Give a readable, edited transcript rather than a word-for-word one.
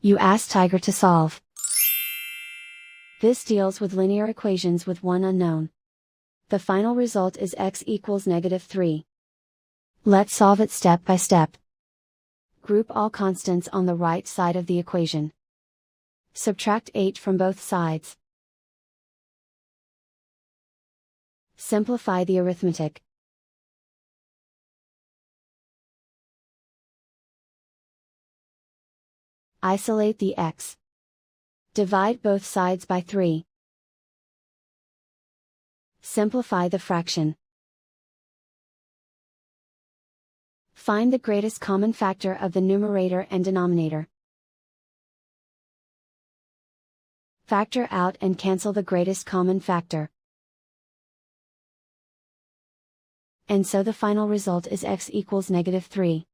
You ask Tiger to solve. This deals with linear equations with one unknown. The final result is x equals -3. Let's solve it step by step. Group all constants on the right side of the equation. Subtract 8 from both sides. Simplify the arithmetic. Isolate the x. Divide both sides by 3. Simplify the fraction. Find the greatest common factor of the numerator and denominator. Factor out and cancel the greatest common factor. And so the final result is x equals -3.